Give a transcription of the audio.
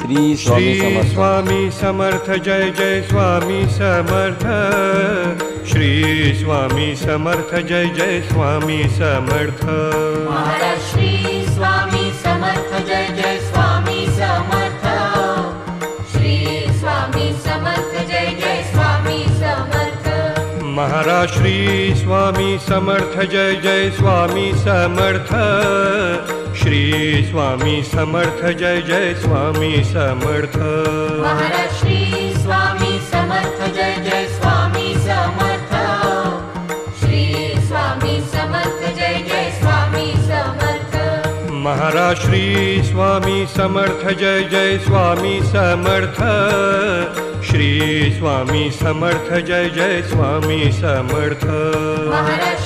Shri Swami Shri Samarth. Swami Samarth Jai Jai Swami Samarth. Shri Swami Samarth Jai Jai Swami Samarth. Maharaj Shri Swami Samarth Jai Jai Swami Samarth. Shri Swami Samarth Jai Jai Swami Samarth. Maharaj Shri Swami Samarth Jai Jai Swami Samarth. Shri Swami Samarth Jai Jai Swami Samarth. Maharaj Shri Swami Samarth Jai Jai Swami Samarth. Shri Swami Samarth Jai Jai Swami Samarth. Maharaj Shri Swami Samarth Jai Jai Swami Samarth. Shri Swami Samarth Jai Jai Swami Samarth. Maharaj